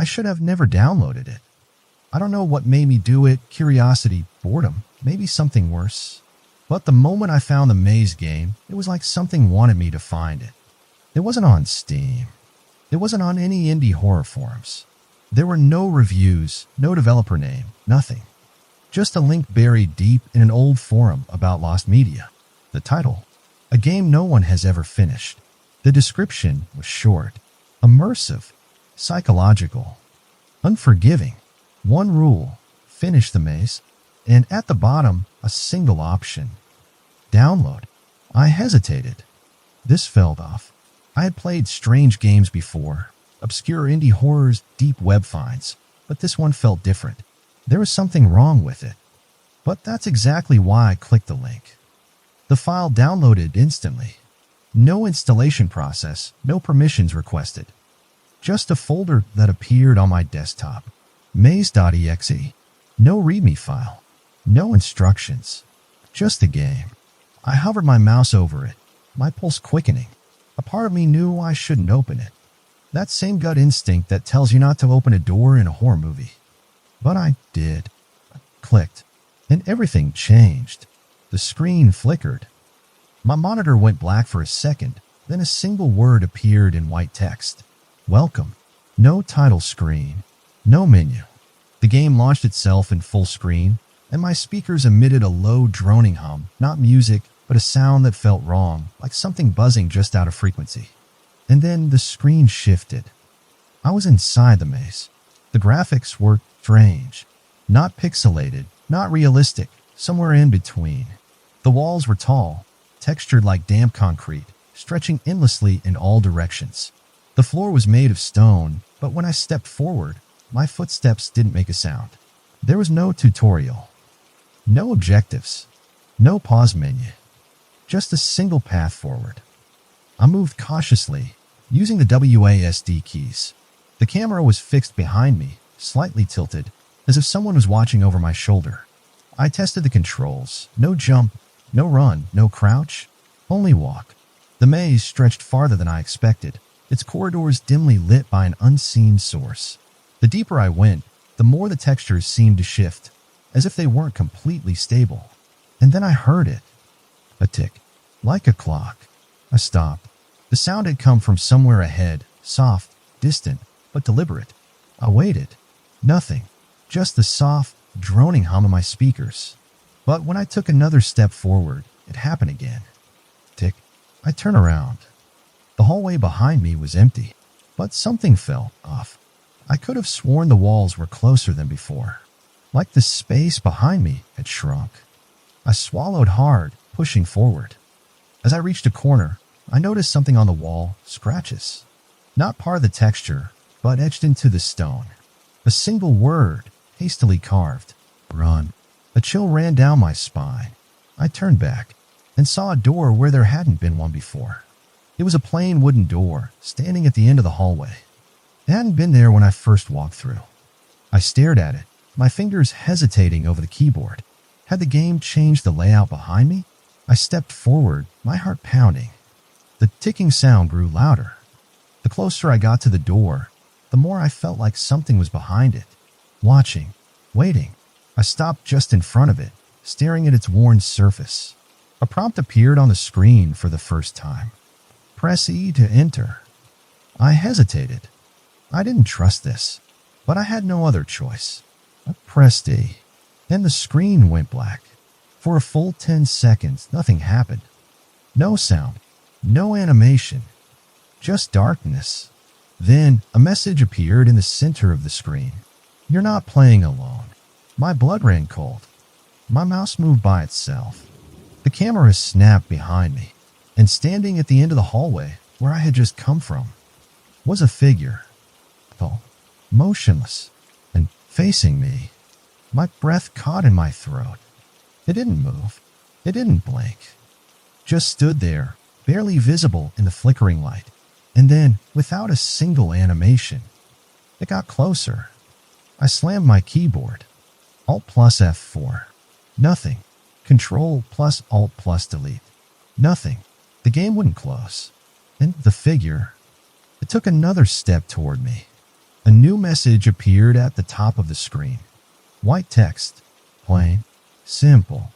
I should have never downloaded it. I don't know what made me do it, curiosity, boredom, maybe something worse. But the moment I found the maze game, it was like something wanted me to find it. It wasn't on Steam. It wasn't on any indie horror forums. There were no reviews, no developer name, nothing. Just a link buried deep in an old forum about lost media. The title, a game no one has ever finished. The description was short, immersive, psychological, unforgiving. One rule, finish the maze, and at the bottom, a single option, download. I hesitated. This felt off. I had played strange games before, obscure indie horrors, deep web finds, but this one felt different. There was something wrong with it. But that's exactly why I clicked the link. The file downloaded instantly. No installation process, no permissions requested. Just a folder that appeared on my desktop. Maze.exe. No README file. No instructions. Just a game. I hovered my mouse over it, my pulse quickening. A part of me knew I shouldn't open it. That same gut instinct that tells you not to open a door in a horror movie. But I did. I clicked, and everything changed. The screen flickered. My monitor went black for a second, then a single word appeared in white text. Welcome. No title screen. No menu. The game launched itself in full screen, and my speakers emitted a low droning hum, not music, but a sound that felt wrong, like something buzzing just out of frequency. And then the screen shifted. I was inside the maze. The graphics were strange. Not pixelated, not realistic, somewhere in between. The walls were tall, textured like damp concrete, stretching endlessly in all directions. The floor was made of stone, but when I stepped forward, my footsteps didn't make a sound. There was no tutorial, no objectives, no pause menu, just a single path forward. I moved cautiously, using the WASD keys. The camera was fixed behind me, slightly tilted, as if someone was watching over my shoulder. I tested the controls. No jump, no run, no crouch, only walk. The maze stretched farther than I expected, its corridors dimly lit by an unseen source. The deeper I went, the more the textures seemed to shift, as if they weren't completely stable. And then I heard it. A tick, like a clock. I stopped. The sound had come from somewhere ahead, soft, distant, but deliberate. I waited. Nothing. Just the soft, droning hum of my speakers. But when I took another step forward, it happened again. Tick. I turned around. The hallway behind me was empty, but something felt off. I could have sworn the walls were closer than before, like the space behind me had shrunk. I swallowed hard, pushing forward. As I reached a corner, I noticed something on the wall, scratches. Not part of the texture, but etched into the stone. A single word, hastily carved. Run. A chill ran down my spine. I turned back and saw a door where there hadn't been one before. It was a plain wooden door, standing at the end of the hallway. It hadn't been there when I first walked through. I stared at it, my fingers hesitating over the keyboard. Had the game changed the layout behind me? I stepped forward, my heart pounding. The ticking sound grew louder. The closer I got to the door, the more I felt like something was behind it, watching, waiting. I stopped just in front of it, staring at its worn surface. A prompt appeared on the screen for the first time. Press E to enter. I hesitated. I didn't trust this, but I had no other choice. I pressed E, and the screen went black. For a full 10 seconds, nothing happened. No sound, no animation, just darkness. Then a message appeared in the center of the screen. You're not playing alone. My blood ran cold. My mouse moved by itself. The camera snapped behind me, and standing at the end of the hallway, where I had just come from, was a figure. Tall, motionless, and facing me. My breath caught in my throat. It didn't move. It didn't blink. Just stood there, barely visible in the flickering light. And then, without a single animation, it got closer. I slammed my keyboard. Alt plus F4. Nothing. Control plus Alt plus Delete. Nothing. The game wouldn't close. And the figure, it took another step toward me. A new message appeared at the top of the screen. White text. Plain. Simple.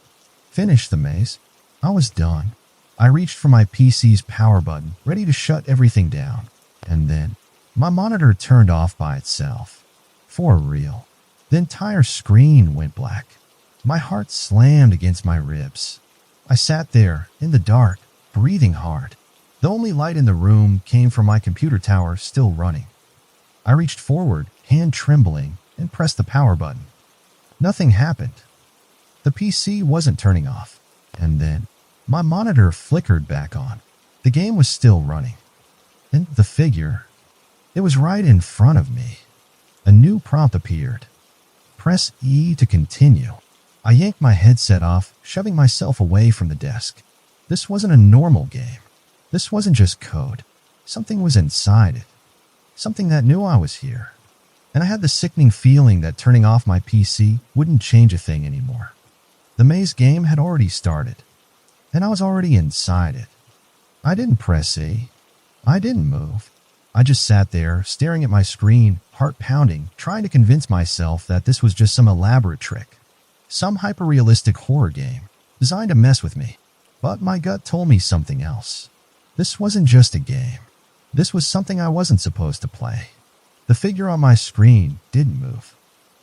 Finish the maze. I was done. I reached for my PC's power button, ready to shut everything down. And then, my monitor turned off by itself. For real. The entire screen went black. My heart slammed against my ribs. I sat there, in the dark, breathing hard. The only light in the room came from my computer tower still running. I reached forward, hand trembling, and pressed the power button. Nothing happened. The PC wasn't turning off. And then, my monitor flickered back on. The game was still running. And the figure, it was right in front of me. A new prompt appeared. Press E to continue. I yanked my headset off, shoving myself away from the desk. This wasn't a normal game. This wasn't just code. Something was inside it. Something that knew I was here. And I had the sickening feeling that turning off my PC wouldn't change a thing anymore. The maze game had already started. And I was already inside it. I didn't press E. I didn't move. I just sat there, staring at my screen, heart pounding, trying to convince myself that this was just some elaborate trick. Some hyper-realistic horror game, designed to mess with me. But my gut told me something else. This wasn't just a game. This was something I wasn't supposed to play. The figure on my screen didn't move.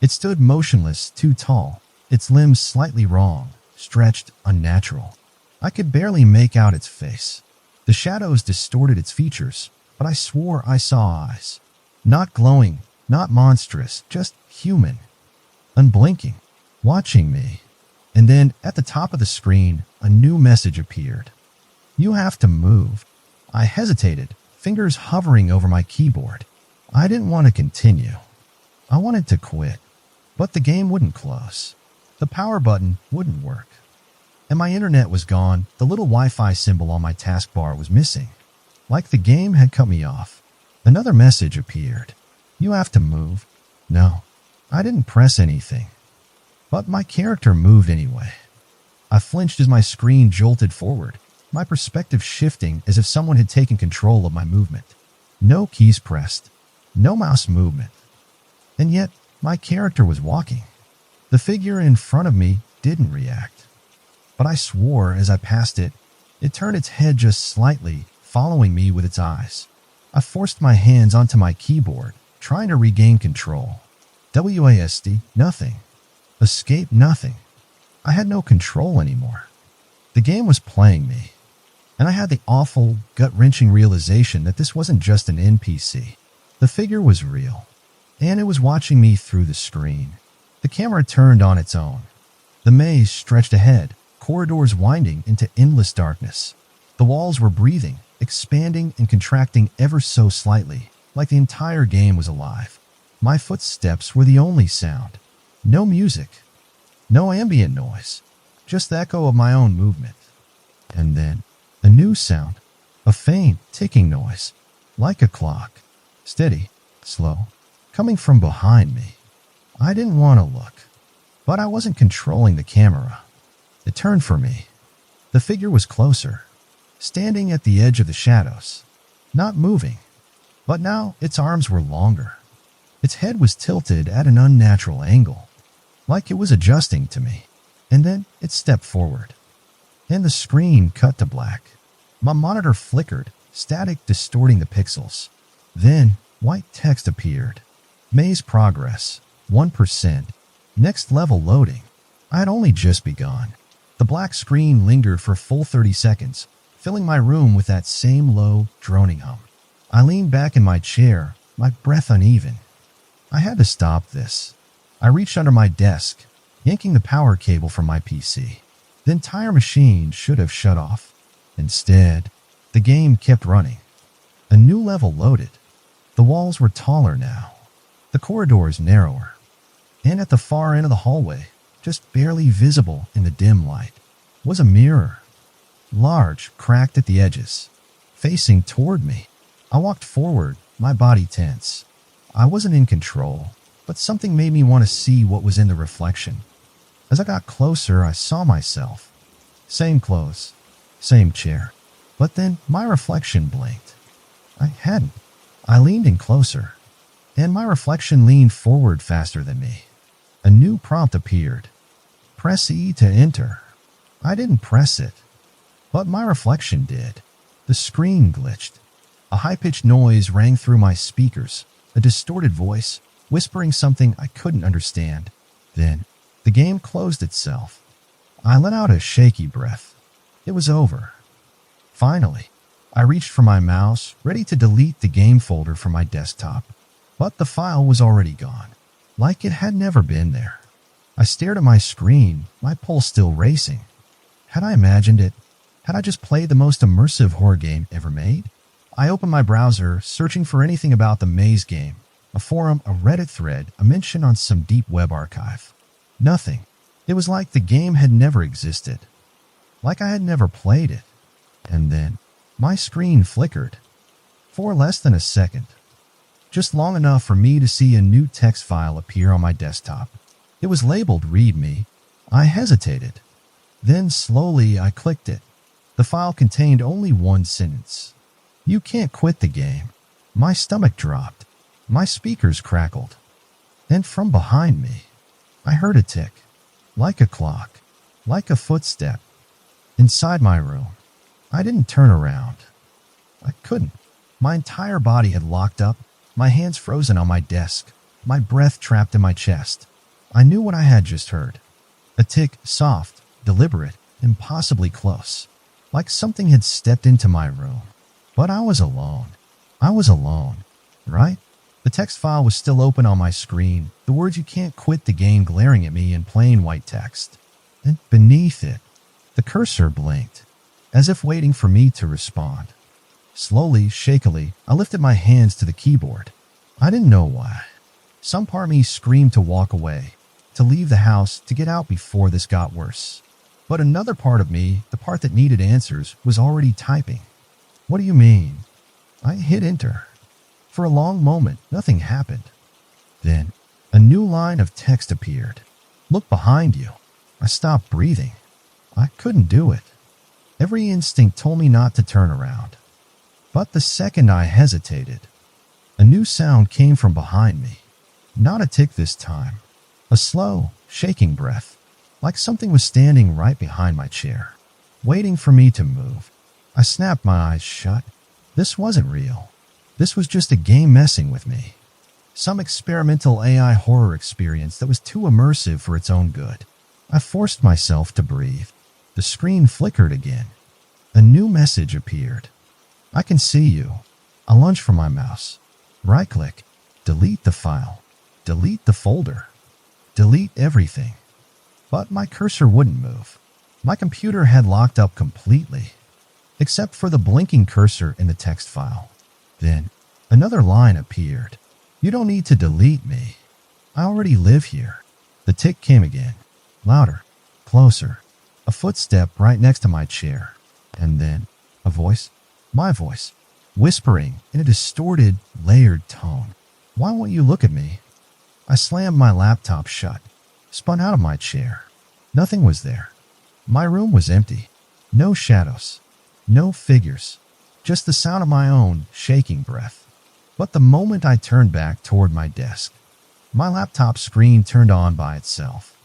It stood motionless, too tall, its limbs slightly wrong, stretched, unnatural. I could barely make out its face. The shadows distorted its features, but I swore I saw eyes. Not glowing, not monstrous, just human. Unblinking, watching me. And then, at the top of the screen, a new message appeared. You have to move. I hesitated, fingers hovering over my keyboard. I didn't want to continue. I wanted to quit. But the game wouldn't close. The power button wouldn't work. And my internet was gone. The little Wi-Fi symbol on my taskbar was missing. Like the game had cut me off. Another message appeared. You have to move. No, I didn't press anything. But my character moved anyway. I flinched as my screen jolted forward, my perspective shifting as if someone had taken control of my movement. No keys pressed. No mouse movement. And yet, my character was walking. The figure in front of me didn't react. But I swore as I passed it, it turned its head just slightly, following me with its eyes. I forced my hands onto my keyboard, trying to regain control. WASD, nothing. Escape, nothing. I had no control anymore. The game was playing me. And I had the awful, gut-wrenching realization that this wasn't just an NPC. The figure was real. And it was watching me through the screen. The camera turned on its own. The maze stretched ahead, corridors winding into endless darkness. The walls were breathing, expanding and contracting ever so slightly, like the entire game was alive. My footsteps were the only sound. No music. No ambient noise. Just the echo of my own movement. And then, a new sound. A faint, ticking noise. Like a clock. Steady, slow, coming from behind me. I didn't want to look. But I wasn't controlling the camera. It turned for me. The figure was closer, standing at the edge of the shadows, not moving. But now its arms were longer. Its head was tilted at an unnatural angle, like it was adjusting to me. And then it stepped forward. And the screen cut to black. My monitor flickered, static distorting the pixels. Then, white text appeared. Maze progress, 1%. Next level loading. I had only just begun. The black screen lingered for a full 30 seconds, filling my room with that same low, droning hum. I leaned back in my chair, my breath uneven. I had to stop this. I reached under my desk, yanking the power cable from my PC. The entire machine should have shut off. Instead, the game kept running. A new level loaded. The walls were taller now. The corridors narrower. And at the far end of the hallway, just barely visible in the dim light, was a mirror. Large, cracked at the edges, facing toward me. I walked forward, my body tense. I wasn't in control, but something made me want to see what was in the reflection. As I got closer, I saw myself. Same clothes, same chair. But then my reflection blinked. I hadn't. I leaned in closer. and my reflection leaned forward faster than me. A new prompt appeared. Press E to enter. I didn't press it, but my reflection did. The screen glitched. A high-pitched noise rang through my speakers, a distorted voice, whispering something I couldn't understand. Then, the game closed itself. I let out a shaky breath. It was over. Finally, I reached for my mouse, ready to delete the game folder from my desktop. But the file was already gone, like it had never been there. I stared at my screen, my pulse still racing. Had I imagined it? Had I just played the most immersive horror game ever made? I opened my browser, searching for anything about the Maze game. A forum, a Reddit thread, a mention on some deep web archive. Nothing. It was like the game had never existed. Like I had never played it. And then, my screen flickered. For less than a second. Just long enough for me to see a new text file appear on my desktop. It was labeled README. I hesitated. Then slowly I clicked it. The file contained only one sentence. You can't quit the game. My stomach dropped. My speakers crackled. And from behind me, I heard a tick. Like a clock. Like a footstep. Inside my room. I didn't turn around. I couldn't. My entire body had locked up, my hands frozen on my desk, my breath trapped in my chest. I knew what I had just heard. A tick, soft, deliberate, impossibly close. Like something had stepped into my room. But I was alone. I was alone, right? The text file was still open on my screen, the words "you can't quit the game" glaring at me in plain white text. And beneath it, the cursor blinked, as if waiting for me to respond. Slowly, shakily, I lifted my hands to the keyboard. I didn't know why. Some part of me screamed to walk away, to leave the house, to get out before this got worse. But another part of me, the part that needed answers, was already typing. What do you mean? I hit enter. For a long moment, nothing happened. Then, a new line of text appeared. Look behind you. I stopped breathing. I couldn't do it. Every instinct told me not to turn around. But the second I hesitated, a new sound came from behind me. Not a tick this time. A slow, shaking breath, like something was standing right behind my chair, waiting for me to move. I snapped my eyes shut. This wasn't real. This was just a game messing with me. Some experimental AI horror experience that was too immersive for its own good. I forced myself to breathe. The screen flickered again. A new message appeared. I can see you. I lunged for my mouse. Right-click. Delete the file. Delete the folder. Delete everything. But my cursor wouldn't move. My computer had locked up completely, except for the blinking cursor in the text file. Then, another line appeared. You don't need to delete me. I already live here. The tick came again. Louder. Closer. A footstep right next to my chair. And then, a voice. My voice. Whispering in a distorted, layered tone. Why won't you look at me? I slammed my laptop shut. Spun out of my chair. Nothing was there. My room was empty. No shadows. No figures. Just the sound of my own shaking breath. But the moment I turned back toward my desk, my laptop screen turned on by itself.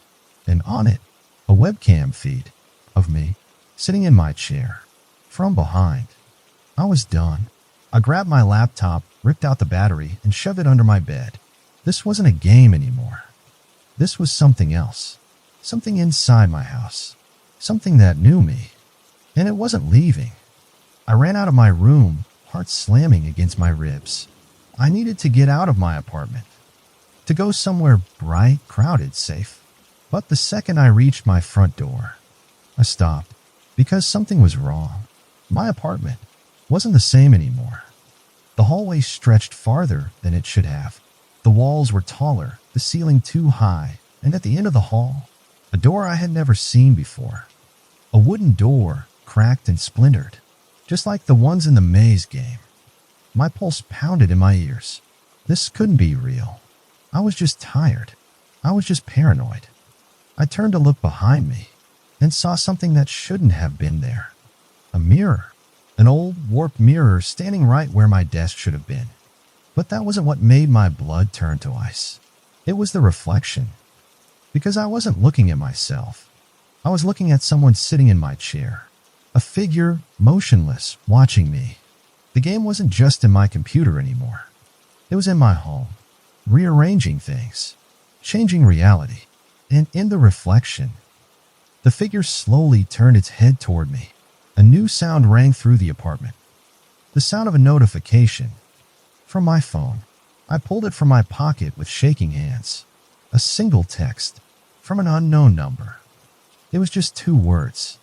And on it, a webcam feed of me sitting in my chair. From behind. I was done. I grabbed my laptop, ripped out the battery, and shoved it under my bed. This wasn't a game anymore. This was something else. Something inside my house. Something that knew me. And it wasn't leaving. I ran out of my room, heart slamming against my ribs. I needed to get out of my apartment. To go somewhere bright, crowded, safe. But the second I reached my front door, I stopped because something was wrong. My apartment wasn't the same anymore. The hallway stretched farther than it should have. The walls were taller, the ceiling too high, and at the end of the hall, a door I had never seen before. A wooden door, cracked and splintered, just like the ones in the Maze game. My pulse pounded in my ears. This couldn't be real. I was just tired. I was just paranoid. I turned to look behind me and saw something that shouldn't have been there. A mirror. An old, warped mirror standing right where my desk should have been. But that wasn't what made my blood turn to ice. It was the reflection. Because I wasn't looking at myself. I was looking at someone sitting in my chair. A figure, motionless, watching me. The game wasn't just in my computer anymore. It was in my home, rearranging things, changing reality. And in the reflection, the figure slowly turned its head toward me. A new sound rang through the apartment. The sound of a notification. From my phone. I pulled it from my pocket with shaking hands. A single text from an unknown number. It was just 2 words.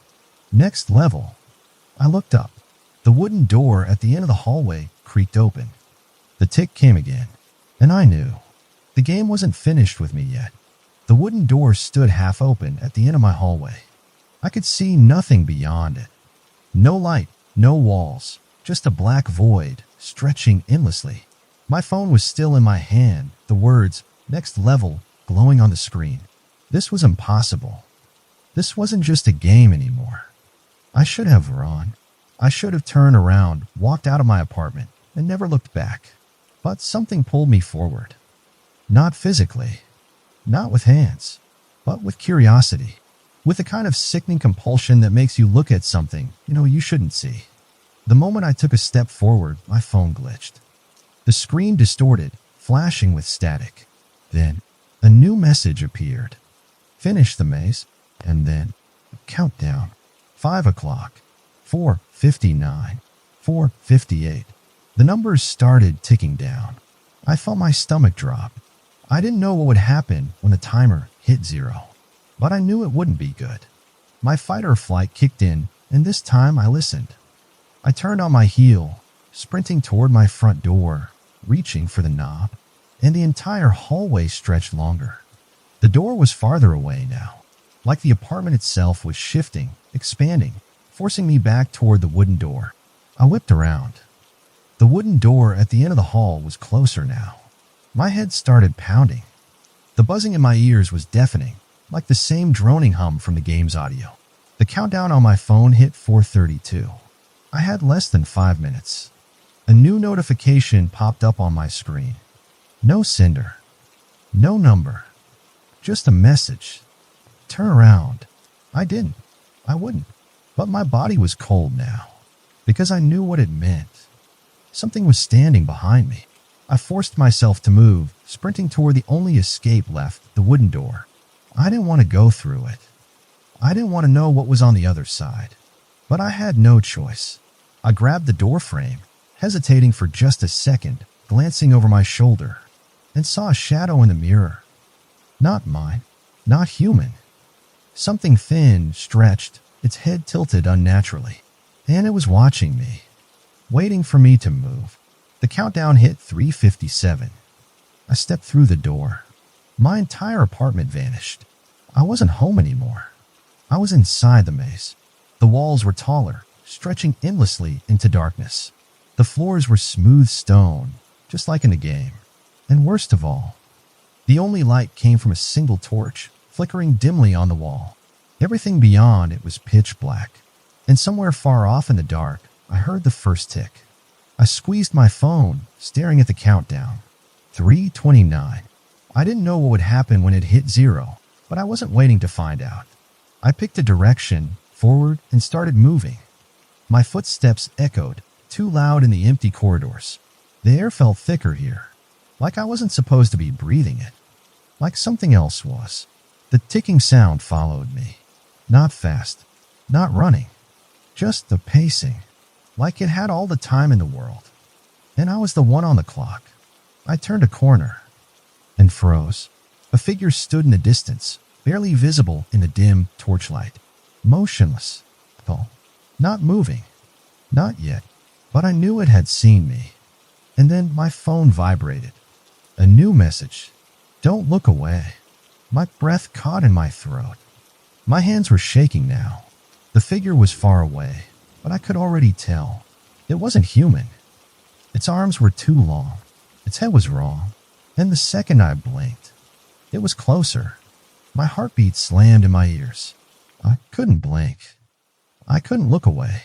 Next level. I looked up. The wooden door at the end of the hallway creaked open. The tick came again, and I knew. The game wasn't finished with me yet. The wooden door stood half open at the end of my hallway. I could see nothing beyond it. No light, no walls, just a black void stretching endlessly. My phone was still in my hand, the words, "Next level," glowing on the screen. This was impossible. This wasn't just a game anymore. I should have run. I should have turned around, walked out of my apartment, and never looked back. But something pulled me forward. Not physically. Not with hands. But with curiosity. With the kind of sickening compulsion that makes you look at something you shouldn't see. The moment I took a step forward, my phone glitched. The screen distorted, flashing with static. Then, a new message appeared. Finish the maze, and then a countdown. 5 o'clock, 4:59, 4:58. The numbers started ticking down. I felt my stomach drop. I didn't know what would happen when the timer hit 0, but I knew it wouldn't be good. My fight or flight kicked in, and this time I listened. I turned on my heel, sprinting toward my front door, reaching for the knob, and the entire hallway stretched longer. The door was farther away now, like the apartment itself was shifting, expanding, forcing me back toward the wooden door. I whipped around. The wooden door at the end of the hall was closer now. My head started pounding. The buzzing in my ears was deafening, like the same droning hum from the game's audio. The countdown on my phone hit 4:32. I had less than 5 minutes. A new notification popped up on my screen. No sender. No number. Just a message. Turn around. I didn't. I wouldn't. But my body was cold now, because I knew what it meant. Something was standing behind me. I forced myself to move, sprinting toward the only escape left, the wooden door. I didn't want to go through it. I didn't want to know what was on the other side. But I had no choice. I grabbed the door frame, hesitating for just a second, glancing over my shoulder, and saw a shadow in the mirror. Not mine. Not human. Something thin, stretched, its head tilted unnaturally. And it was watching me, waiting for me to move. The countdown hit 3:57. I stepped through the door. My entire apartment vanished. I wasn't home anymore. I was inside the maze. The walls were taller, stretching endlessly into darkness. The floors were smooth stone, just like in a game. And worst of all, the only light came from a single torch, flickering dimly on the wall. Everything beyond it was pitch black. And somewhere far off in the dark, I heard the first tick. I squeezed my phone, staring at the countdown. 3:29. I didn't know what would happen when it hit 0, but I wasn't waiting to find out. I picked a direction, forward, and started moving. My footsteps echoed, too loud in the empty corridors. The air felt thicker here, like I wasn't supposed to be breathing it, like something else was. The ticking sound followed me. Not fast, not running, just the pacing, like it had all the time in the world. And I was the one on the clock. I turned a corner and froze. A figure stood in the distance, barely visible in the dim torchlight. Motionless, tall, not moving. Not yet, but I knew it had seen me. And then my phone vibrated. A new message. Don't look away. My breath caught in my throat. My hands were shaking now. The figure was far away, but I could already tell. It wasn't human. Its arms were too long. Its head was wrong. And the second I blinked, it was closer. My heartbeat slammed in my ears. I couldn't blink. I couldn't look away.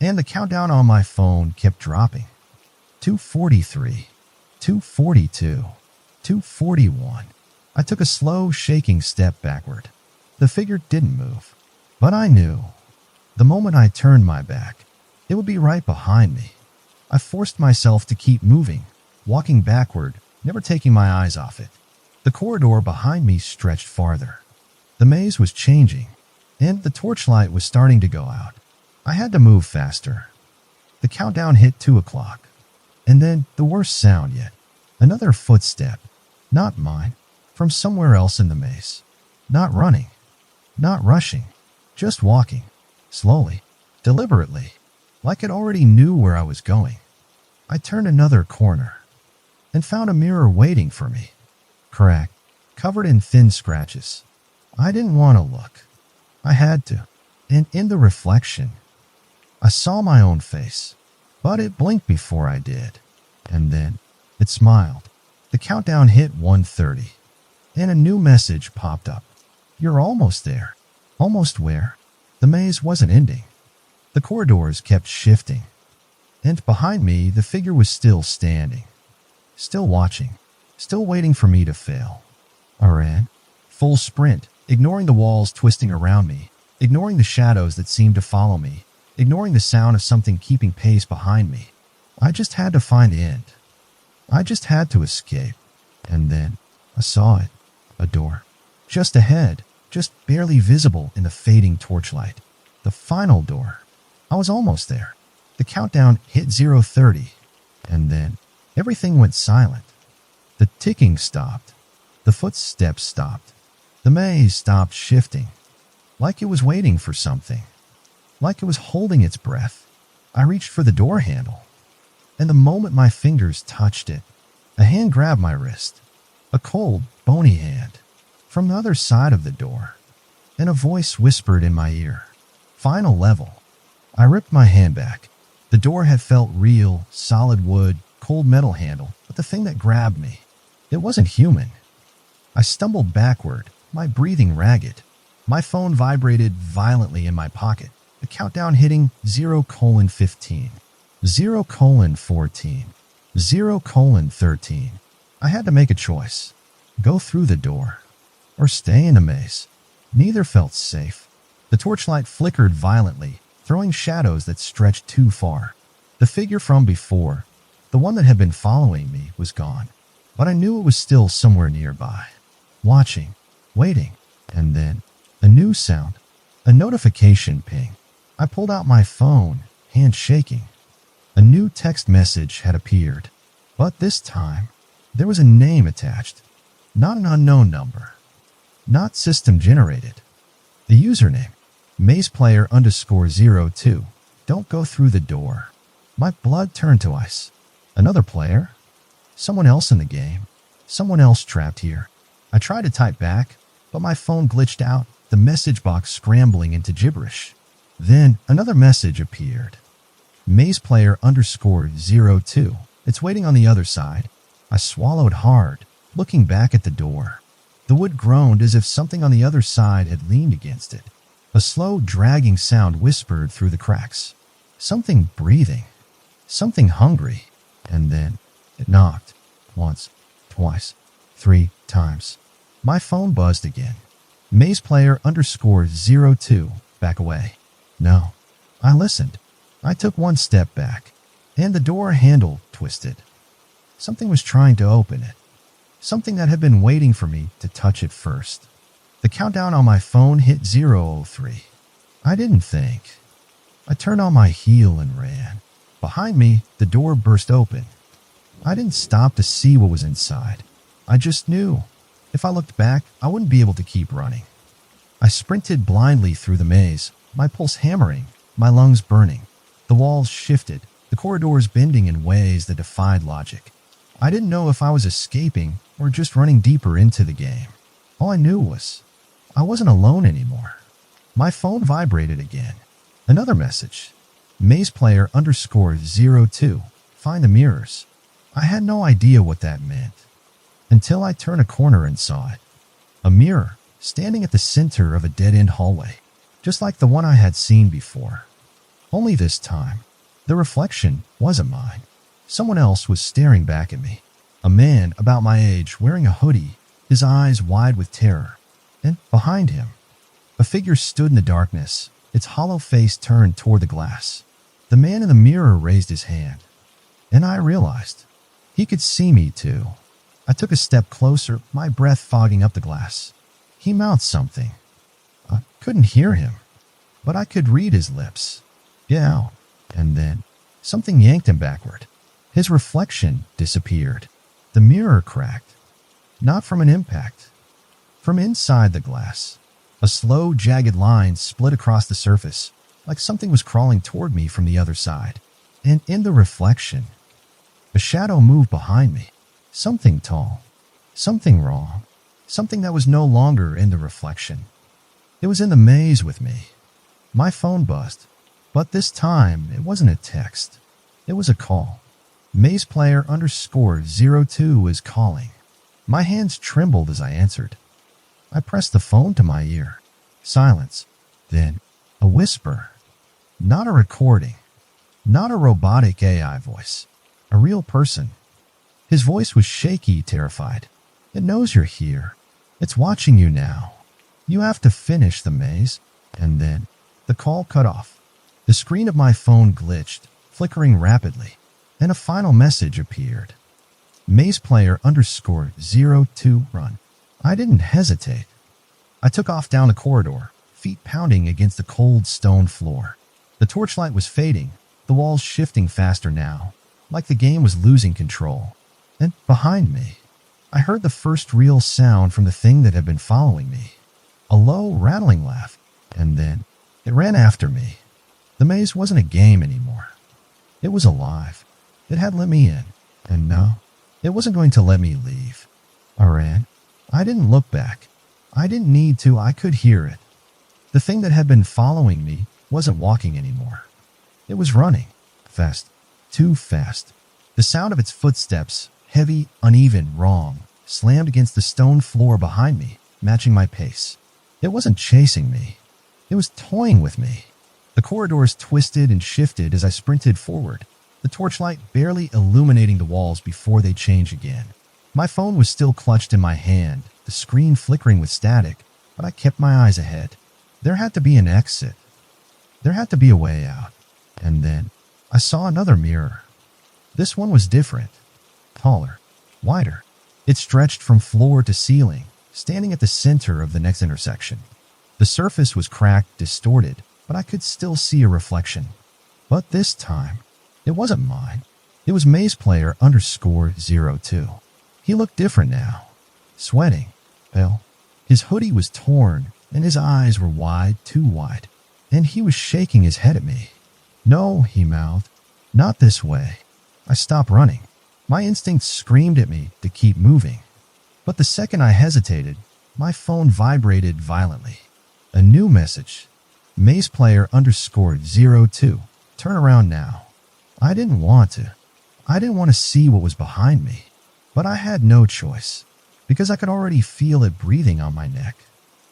And the countdown on my phone kept dropping. 2:43. 242. 241. I took a slow, shaking step backward. The figure didn't move, but I knew. The moment I turned my back, it would be right behind me. I forced myself to keep moving, walking backward, never taking my eyes off it. The corridor behind me stretched farther. The maze was changing, and the torchlight was starting to go out. I had to move faster. The countdown hit 2 o'clock, and then the worst sound yet. Another footstep, not mine, from somewhere else in the maze. Not running, not rushing, just walking, slowly, deliberately, like it already knew where I was going. I turned another corner and found a mirror waiting for me, cracked, covered in thin scratches. I didn't want to look. I had to, and in the reflection, I saw my own face, but it blinked before I did, and then it smiled. The countdown hit 1:30, and a new message popped up. You're almost there. Almost where? The maze wasn't ending. The corridors kept shifting, and behind me the figure was still standing, still watching, still waiting for me to fail. I ran, full sprint, ignoring the walls twisting around me, ignoring the shadows that seemed to follow me, ignoring the sound of something keeping pace behind me. I just had to find the end. I just had to escape. And then I saw it. A door. Just ahead, just barely visible in the fading torchlight. The final door. I was almost there. The countdown hit 0:30, and then everything went silent. The ticking stopped. The footsteps stopped. The maze stopped shifting, like it was waiting for something, like it was holding its breath. I reached for the door handle, and the moment my fingers touched it, a hand grabbed my wrist, a cold, bony hand, from the other side of the door, and a voice whispered in my ear, "Final level." I ripped my hand back. The door had felt real, solid wood, cold metal handle, but the thing that grabbed me, it wasn't human. I stumbled backward, my breathing ragged. My phone vibrated violently in my pocket, the countdown hitting 0:15, 0:14, 0:13. I had to make a choice. Go through the door, or stay in a maze. Neither felt safe. The torchlight flickered violently, throwing shadows that stretched too far. The figure from before, the one that had been following me, was gone. But I knew it was still somewhere nearby, watching, waiting, and then a new sound, a notification ping. I pulled out my phone, hand shaking. A new text message had appeared, but this time there was a name attached, not an unknown number, not system generated. The username, mazeplayer_02. Don't go through the door. My blood turned to ice. Another player? Someone else in the game? Someone else trapped here? I tried to type back, but my phone glitched out, the message box scrambling into gibberish. Then another message appeared. Mazeplayer_02. It's waiting on the other side. I swallowed hard, looking back at the door. The wood groaned as if something on the other side had leaned against it. A slow, dragging sound whispered through the cracks. Something breathing. Something hungry. And then it knocked. Once, twice, 3 times. My phone buzzed again. Mazeplayer_02. Back away. No. I listened. I took one step back, and the door handle twisted. Something was trying to open it. Something that had been waiting for me to touch it first. The countdown on my phone hit 0:03. I didn't think. I turned on my heel and ran. Behind me, the door burst open. I didn't stop to see what was inside. I just knew. If I looked back, I wouldn't be able to keep running. I sprinted blindly through the maze, my pulse hammering, my lungs burning. The walls shifted, the corridors bending in ways that defied logic. I didn't know if I was escaping or just running deeper into the game. All I knew was I wasn't alone anymore. My phone vibrated again. Another message. Mazeplayer_02. Find the mirrors. I had no idea what that meant until I turned a corner and saw it. A mirror standing at the center of a dead-end hallway, just like the one I had seen before. Only this time, the reflection wasn't mine. Someone else was staring back at me. A man about my age wearing a hoodie, his eyes wide with terror. And behind him, a figure stood in the darkness, its hollow face turned toward the glass. The man in the mirror raised his hand, and I realized he could see me too. I took a step closer, my breath fogging up the glass. He mouthed something. I couldn't hear him, but I could read his lips. Get out. And then something yanked him backward. His reflection disappeared. The mirror cracked, not from an impact. From inside the glass, a slow, jagged line split across the surface, like something was crawling toward me from the other side. And in the reflection, a shadow moved behind me. Something tall, something wrong, something that was no longer in the reflection. It was in the maze with me. My phone buzzed, but this time it wasn't a text. It was a call. Maze player _02 is calling. My hands trembled as I answered. I pressed the phone to my ear. Silence. Then a whisper. Not a recording. Not a robotic AI voice. A real person. His voice was shaky, terrified. It knows you're here. It's watching you now. You have to finish the maze. And then the call cut off. The screen of my phone glitched, flickering rapidly, and a final message appeared. Maze player _02 run. I didn't hesitate. I took off down the corridor, feet pounding against the cold stone floor. The torchlight was fading, the walls shifting faster now, like the game was losing control. And behind me, I heard the first real sound from the thing that had been following me. A low, rattling laugh, and then it ran after me. The maze wasn't a game anymore. It was alive. It had let me in, and no, it wasn't going to let me leave. I ran. I didn't look back. I didn't need to. I could hear it. The thing that had been following me wasn't walking anymore. It was running. Fast. Too fast. The sound of its footsteps, heavy, uneven, wrong, slammed against the stone floor behind me, matching my pace. It wasn't chasing me. It was toying with me. The corridors twisted and shifted as I sprinted forward, the torchlight barely illuminating the walls before they changed again. My phone was still clutched in my hand, the screen flickering with static, but I kept my eyes ahead. There had to be an exit. There had to be a way out. And then I saw another mirror. This one was different. Taller. Wider. It stretched from floor to ceiling, standing at the center of the next intersection. The surface was cracked, distorted, but I could still see a reflection. But this time, it wasn't mine. It was Maze Player _02. He looked different now. Sweating. Pale. His hoodie was torn, and his eyes were wide, too wide. And he was shaking his head at me. No, he mouthed. Not this way. I stopped running. My instincts screamed at me to keep moving. But the second I hesitated, my phone vibrated violently. A new message. Maze Player _02. Turn around now. I didn't want to. I didn't want to see what was behind me. But I had no choice, because I could already feel it breathing on my neck.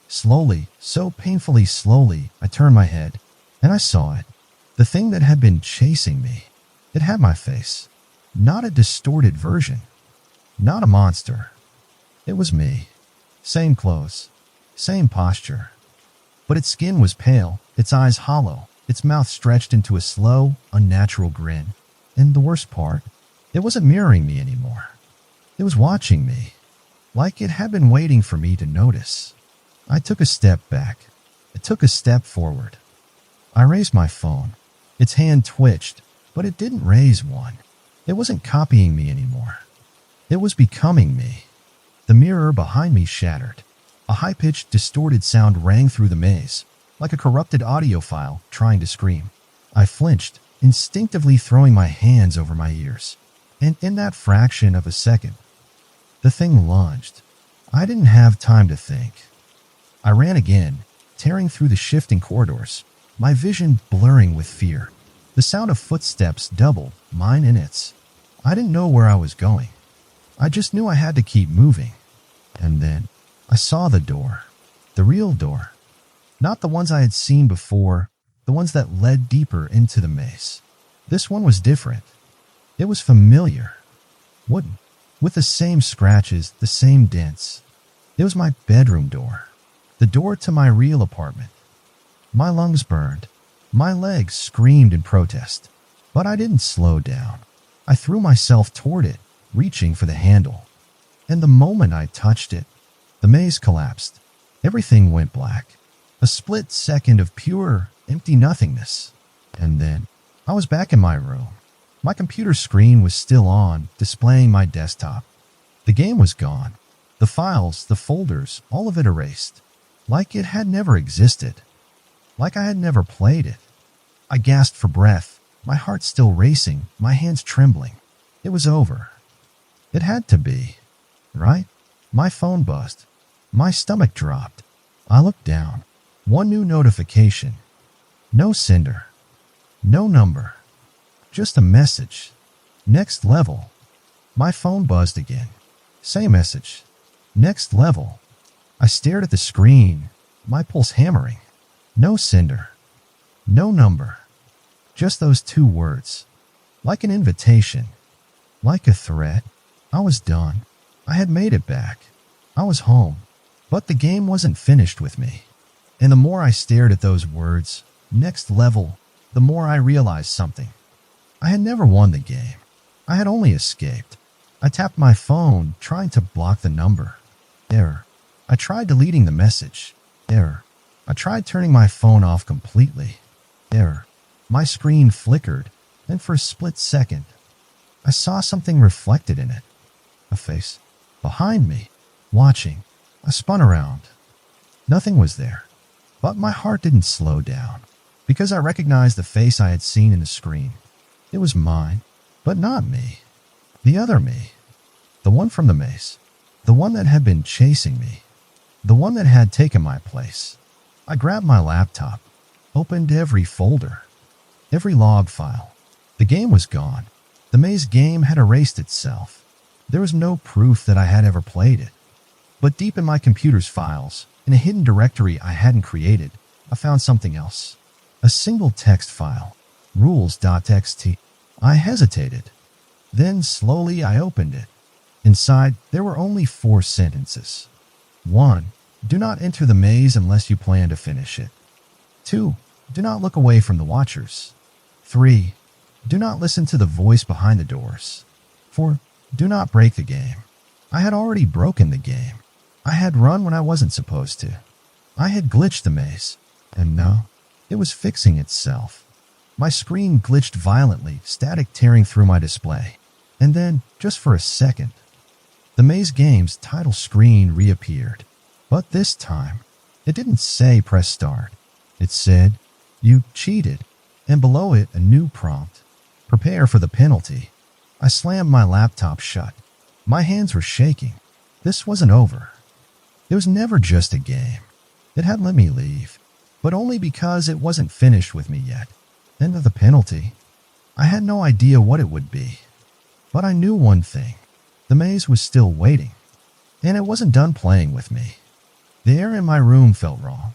Slowly, so painfully slowly, I turned my head, and I saw it. The thing that had been chasing me. It had my face. Not a distorted version. Not a monster. It was me. Same clothes. Same posture. But its skin was pale, its eyes hollow, its mouth stretched into a slow, unnatural grin. And the worst part, it wasn't mirroring me anymore. It was watching me, like it had been waiting for me to notice. I took a step back. It took a step forward. I raised my phone. Its hand twitched, but it didn't raise one. It wasn't copying me anymore. It was becoming me. The mirror behind me shattered. A high-pitched, distorted sound rang through the maze, like a corrupted audio file trying to scream. I flinched, instinctively throwing my hands over my ears. And in that fraction of a second, the thing lunged. I didn't have time to think. I ran again, tearing through the shifting corridors, my vision blurring with fear. The sound of footsteps doubled, mine and its. I didn't know where I was going. I just knew I had to keep moving. And then I saw the door. The real door. Not the ones I had seen before, the ones that led deeper into the maze. This one was different. It was familiar. Wooden. with the same scratches, the same dents. It was my bedroom door, the door to my real apartment. My lungs burned. My legs screamed in protest. But I didn't slow down. I threw myself toward it, reaching for the handle. And the moment I touched it, the maze collapsed. Everything went black. A split second of pure, empty nothingness. And then, I was back in my room. My computer screen was still on, displaying my desktop. The game was gone. The files, the folders, all of it erased. Like it had never existed. Like I had never played it. I gasped for breath, my heart still racing, my hands trembling. It was over. It had to be, right? My phone buzzed. My stomach dropped. I looked down. One new notification. No sender. No number. Just a message. Next level. My phone buzzed again. Same message. Next level. I stared at the screen, my pulse hammering. No sender. No number. Just those two words. Like an invitation. Like a threat. I was done. I had made it back. I was home. But the game wasn't finished with me. And the more I stared at those words, next level, the more I realized something. I had never won the game. I had only escaped. I tapped my phone, trying to block the number. Error. I tried deleting the message. Error. I tried turning my phone off completely. Error. My screen flickered, and for a split second, I saw something reflected in it. A face. Behind me. Watching. I spun around. Nothing was there. But my heart didn't slow down, because I recognized the face I had seen in the screen. It was mine, but not me. The other me. The one from the maze. The one that had been chasing me. The one that had taken my place. I grabbed my laptop, opened every folder, every log file. The game was gone. The maze game had erased itself. There was no proof that I had ever played it. But deep in my computer's files, in a hidden directory I hadn't created, I found something else. A single text file. Rules.txt. I hesitated. Then slowly I opened it. Inside, there were only 4 sentences. 1. Do not enter the maze unless you plan to finish it. 2. Do not look away from the watchers. 3. Do not listen to the voice behind the doors. 4. Do not break the game. I had already broken the game. I had run when I wasn't supposed to. I had glitched the maze. And no, it was fixing itself. My screen glitched violently, static tearing through my display. And then, just for a second, the maze game's title screen reappeared. But this time, it didn't say press start. It said, you cheated. And below it, a new prompt. Prepare for the penalty. I slammed my laptop shut. My hands were shaking. This wasn't over. It was never just a game. It had let me leave, but only because it wasn't finished with me yet. And the penalty, I had no idea what it would be. But I knew one thing. The maze was still waiting, and it wasn't done playing with me. The air in my room felt wrong.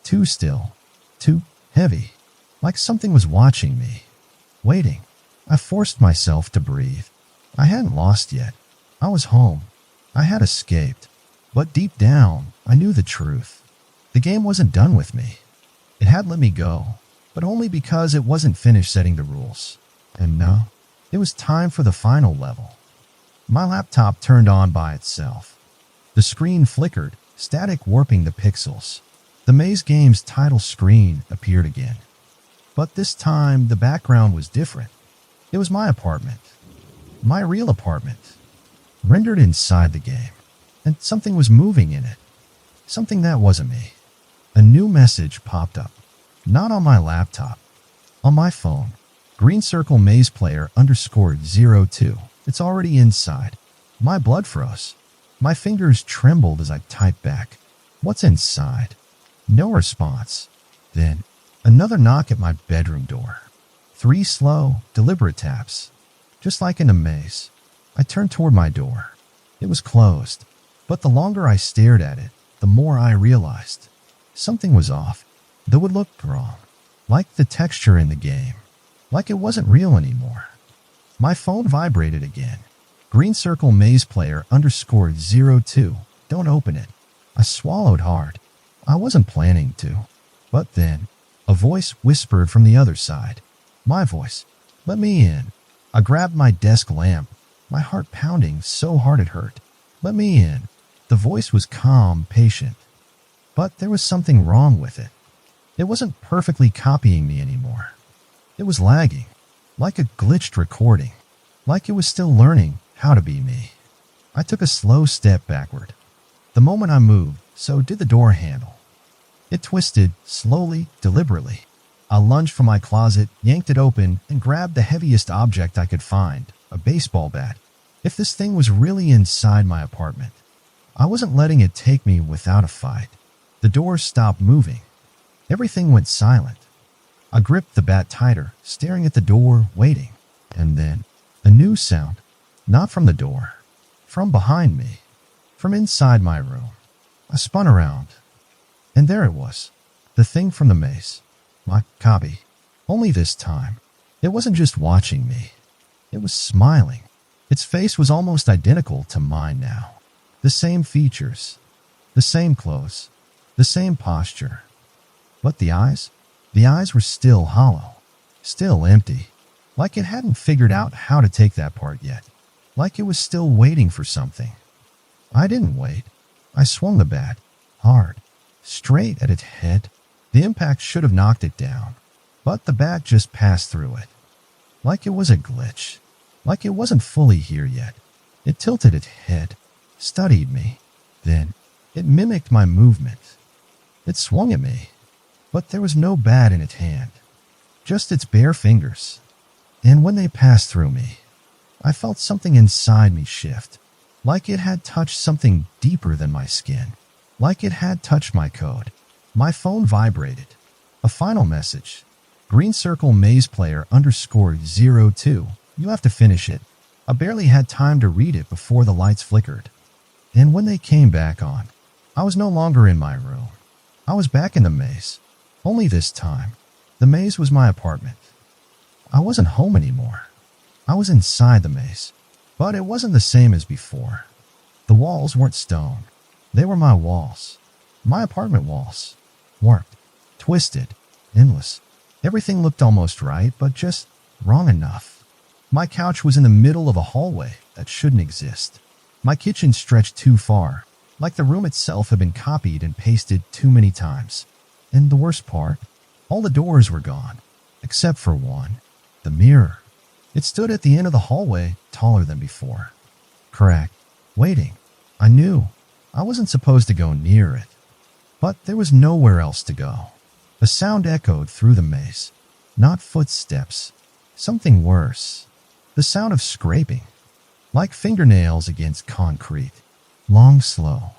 Too still. Too heavy. Like something was watching me. Waiting. I forced myself to breathe. I hadn't lost yet. I was home. I had escaped. But deep down, I knew the truth. The game wasn't done with me. It had let me go, but only because it wasn't finished setting the rules. And now, it was time for the final level. My laptop turned on by itself. The screen flickered, static warping the pixels. The maze game's title screen appeared again. But this time, the background was different. It was my apartment. My real apartment. Rendered inside the game. And something was moving in it. Something that wasn't me. A new message popped up. Not on my laptop. On my phone. Green circle maze player _02. It's already inside. My blood froze. My fingers trembled as I typed back. What's inside? No response. Then, another knock at my bedroom door. 3 slow, deliberate taps. Just like in a maze. I turned toward my door. It was closed. But the longer I stared at it, the more I realized something was off. Though it looked wrong. Like the texture in the game. Like it wasn't real anymore. My phone vibrated again. Green circle maze player _02. Don't open it. I swallowed hard. I wasn't planning to. But then, a voice whispered from the other side. My voice. Let me in. I grabbed my desk lamp, my heart pounding so hard it hurt. Let me in. The voice was calm, patient. But there was something wrong with it. It wasn't perfectly copying me anymore. It was lagging, like a glitched recording, like it was still learning how to be me. I took a slow step backward. The moment I moved, so did the door handle. It twisted, slowly, deliberately. I lunged from my closet, yanked it open, and grabbed the heaviest object I could find, a baseball bat. If this thing was really inside my apartment, I wasn't letting it take me without a fight. The door stopped moving. Everything went silent. I gripped the bat tighter, staring at the door, waiting. And then, a new sound. Not from the door. From behind me. From inside my room. I spun around. And there it was. The thing from the maze. My copy. Only this time, it wasn't just watching me. It was smiling. Its face was almost identical to mine now. The same features. The same clothes. The same posture. But the eyes? The eyes were still hollow. Still empty. Like it hadn't figured out how to take that part yet. Like it was still waiting for something. I didn't wait. I swung the bat. Hard. Straight at its head. The impact should have knocked it down. But the bat just passed through it. Like it was a glitch. Like it wasn't fully here yet. It tilted its head. Studied me. Then, it mimicked my movement. It swung at me. But there was no bat in its hand. Just its bare fingers. And when they passed through me, I felt something inside me shift. Like it had touched something deeper than my skin. Like it had touched my code. My phone vibrated. A final message. Green circle maze player _02. You have to finish it. I barely had time to read it before the lights flickered. And when they came back on, I was no longer in my room. I was back in the maze. Only this time, the maze was my apartment. I wasn't home anymore. I was inside the maze. But it wasn't the same as before. The walls weren't stone. They were my walls. My apartment walls. Warped. Twisted. Endless. Everything looked almost right, but just wrong enough. My couch was in the middle of a hallway that shouldn't exist. My kitchen stretched too far, like the room itself had been copied and pasted too many times. And the worst part, all the doors were gone, except for one, the mirror. It stood at the end of the hallway, taller than before. Cracked, waiting. I knew I wasn't supposed to go near it. But there was nowhere else to go. A sound echoed through the maze. Not footsteps. Something worse. The sound of scraping. Like fingernails against concrete. Long, slow.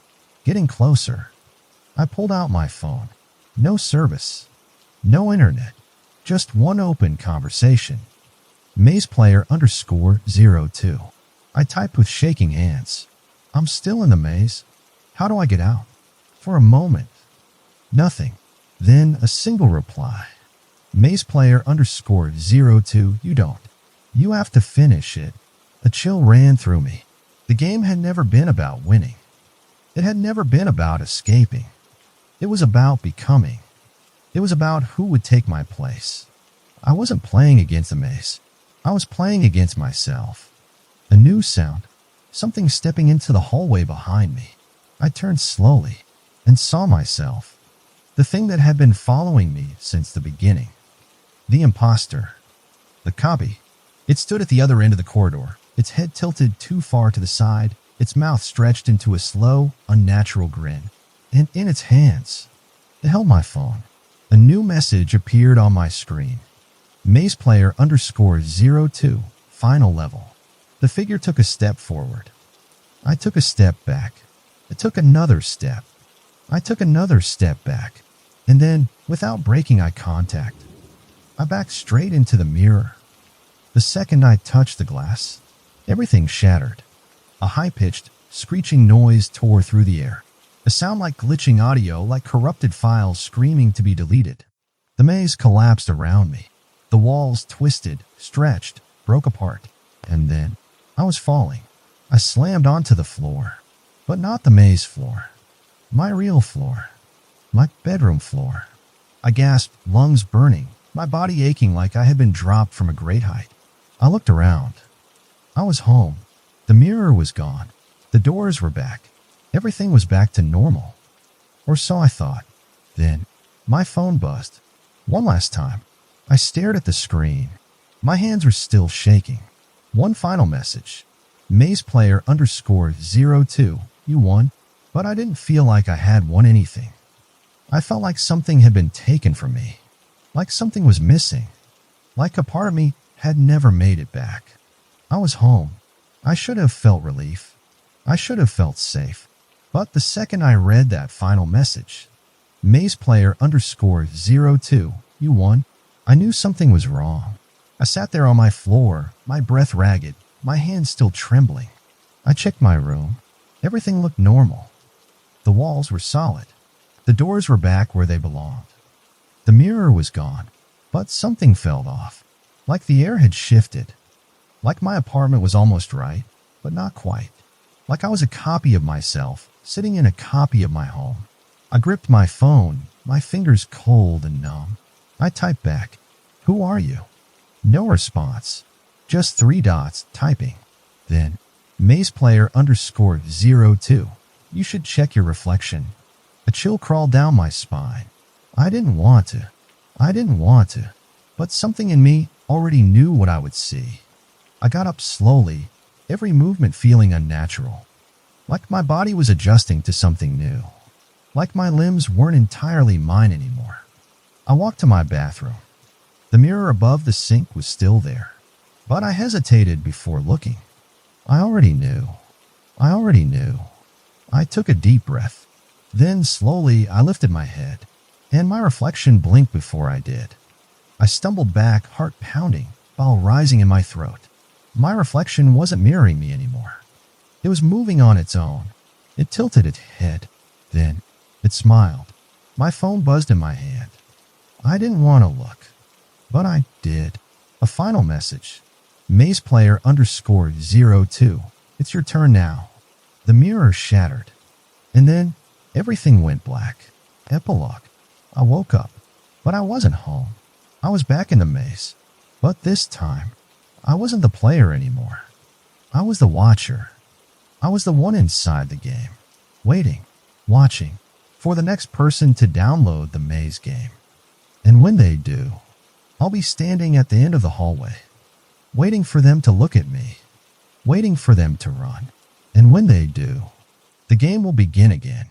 Getting closer. I pulled out my phone. No service. No internet. Just one open conversation. Maze player _02. I typed with shaking hands. I'm still in the maze. How do I get out? For a moment. Nothing. Then a single reply. Maze player _02. You don't. You have to finish it. A chill ran through me. The game had never been about winning. It had never been about escaping. It was about becoming. It was about who would take my place. I wasn't playing against the maze. I was playing against myself. A new sound. Something stepping into the hallway behind me. I turned slowly and saw myself. The thing that had been following me since the beginning. The imposter. The copy. It stood at the other end of the corridor, its head tilted too far to the side, its mouth stretched into a slow, unnatural grin. And in its hands, it held my phone. A new message appeared on my screen. Maze player _02. Final level. The figure took a step forward. I took a step back. It took another step. I took another step back. And then, without breaking eye contact, I backed straight into the mirror. The second I touched the glass, everything shattered. A high-pitched, screeching noise tore through the air. A sound like glitching audio, like corrupted files screaming to be deleted. The maze collapsed around me. The walls twisted, stretched, broke apart. And then, I was falling. I slammed onto the floor, but not the maze floor. My real floor. My bedroom floor. I gasped, lungs burning, my body aching like I had been dropped from a great height. I looked around. I was home. The mirror was gone. The doors were back. Everything was back to normal. Or so I thought. Then, my phone buzzed. One last time. I stared at the screen. My hands were still shaking. One final message. Maze player _02. You won. But I didn't feel like I had won anything. I felt like something had been taken from me. Like something was missing. Like a part of me had never made it back. I was home. I should have felt relief. I should have felt safe. But the second I read that final message, Maze player _02, you won, I knew something was wrong. I sat there on my floor, my breath ragged, my hands still trembling. I checked my room. Everything looked normal. The walls were solid. The doors were back where they belonged. The mirror was gone, but something felt off. Like the air had shifted. Like my apartment was almost right, but not quite. Like I was a copy of myself, sitting in a copy of my home. I gripped my phone, my fingers cold and numb. I typed back, "Who are you?" No response. Just 3 dots, typing. Then, Maze player _02. You should check your reflection. A chill crawled down my spine. I didn't want to. But something in me already knew what I would see. I got up slowly, every movement feeling unnatural. Like my body was adjusting to something new. Like my limbs weren't entirely mine anymore. I walked to my bathroom. The mirror above the sink was still there. But I hesitated before looking. I already knew. I took a deep breath. Then, slowly, I lifted my head, and my reflection blinked before I did. I stumbled back, heart pounding, bile rising in my throat. My reflection wasn't mirroring me anymore. It was moving on its own. It tilted its head. Then, it smiled. My phone buzzed in my hand. I didn't want to look, but I did. A final message. Maze player _02. It's your turn now. The mirror shattered. And then, everything went black. Epilogue. I woke up, but I wasn't home. I was back in the maze. But this time, I wasn't the player anymore. I was the watcher. I was the one inside the game, waiting, watching, for the next person to download the maze game. And when they do, I'll be standing at the end of the hallway, waiting for them to look at me, waiting for them to run. And when they do, the game will begin again.